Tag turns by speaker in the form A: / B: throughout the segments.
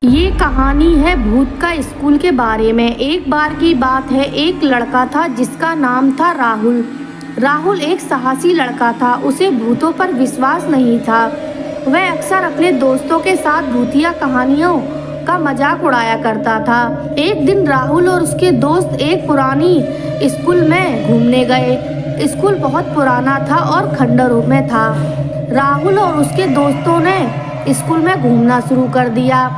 A: ये कहानी है भूत का स्कूल के बारे में। एक बार की बात है, एक लड़का था जिसका नाम था राहुल। राहुल एक साहसी लड़का था। उसे भूतों पर विश्वास नहीं था। वह अक्सर अपने दोस्तों के साथ भूतिया कहानियों का मजाक उड़ाया करता था। एक दिन राहुल और उसके दोस्त एक पुरानी स्कूल में घूमने गए। स्कूल बहुत पुराना था और खंडरों में था। राहुल और उसके दोस्तों ने स्कूल में घूमना शुरू कर दिया।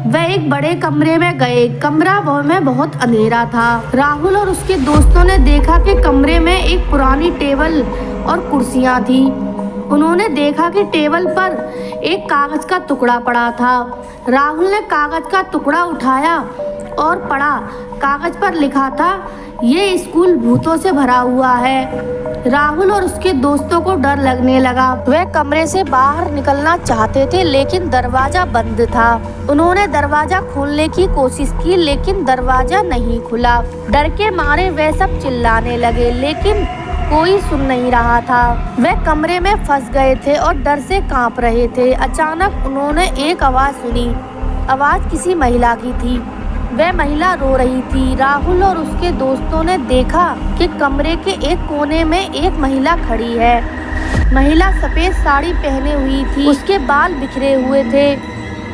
A: वह एक बड़े कमरे में गए। कमरा में बहुत अंधेरा था। राहुल और उसके दोस्तों ने देखा कि कमरे में एक पुरानी टेबल और कुर्सियां थी। उन्होंने देखा कि टेबल पर एक कागज का टुकड़ा पड़ा था। राहुल ने कागज का टुकड़ा उठाया और पढ़ा। कागज पर लिखा था, ये स्कूल भूतों से भरा हुआ है। राहुल और उसके दोस्तों को डर लगने लगा। वे कमरे से बाहर निकलना चाहते थे लेकिन दरवाजा बंद था। उन्होंने दरवाजा खोलने की कोशिश की लेकिन दरवाजा नहीं खुला। डर के मारे वे सब चिल्लाने लगे लेकिन कोई सुन नहीं रहा था। वे कमरे में फंस गए थे और डर से कांप रहे थे। अचानक उन्होंने एक आवाज सुनी। आवाज किसी महिला की थी। वह महिला रो रही थी। राहुल और उसके दोस्तों ने देखा कि कमरे के एक कोने में एक महिला खड़ी है। महिला सफेद साड़ी पहने हुई थी। उसके बाल बिखरे हुए थे।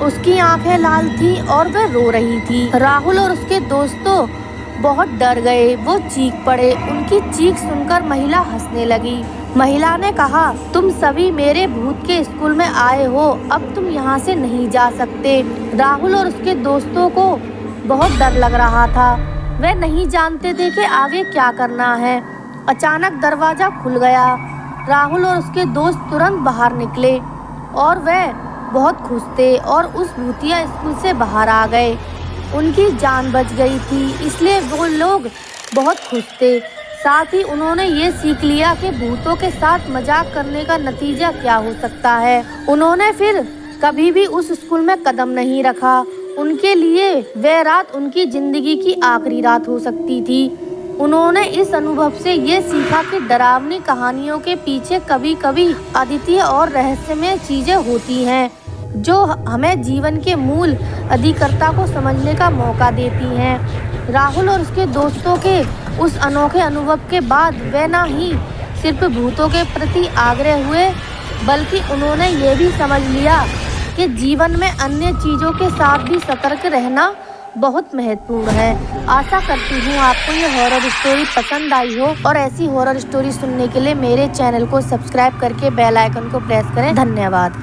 A: उसकी आंखें लाल थी और वह रो रही थी। राहुल और उसके दोस्तों बहुत डर गए। वो चीख पड़े। उनकी चीख सुनकर महिला हंसने लगी। महिला ने कहा, तुम सभी मेरे भूत के स्कूल में आए हो, अब तुम यहाँ से नहीं जा सकते। राहुल और उसके दोस्तों को बहुत डर लग रहा था। वे नहीं जानते थे कि आगे क्या करना है। अचानक दरवाजा खुल गया। राहुल और उसके दोस्त तुरंत बाहर निकले और वे बहुत खुश थे और उस भूतिया स्कूल से बाहर आ गए। उनकी जान बच गई थी, इसलिए वो लोग बहुत खुश थे। साथ ही उन्होंने ये सीख लिया कि भूतों के साथ मजाक करने का नतीजा क्या हो सकता है। उन्होंने फिर कभी भी उस स्कूल में कदम नहीं रखा। उनके लिए वह रात उनकी जिंदगी की आखिरी रात हो सकती थी। उन्होंने इस अनुभव से ये सीखा कि डरावनी कहानियों के पीछे कभी कभी अद्वितीय और रहस्यमय चीजें होती हैं जो हमें जीवन के मूल अधिकर्ता को समझने का मौका देती हैं। राहुल और उसके दोस्तों के उस अनोखे अनुभव के बाद वे न ही सिर्फ भूतों के प्रति आग्रह हुए बल्कि उन्होंने ये भी समझ लिया कि जीवन में अन्य चीज़ों के साथ भी सतर्क रहना बहुत महत्वपूर्ण है। आशा करती हूँ आपको ये हॉरर स्टोरी पसंद आई हो और ऐसी हॉरर स्टोरी सुनने के लिए मेरे चैनल को सब्सक्राइब करके बेल आइकन को प्रेस करें। धन्यवाद।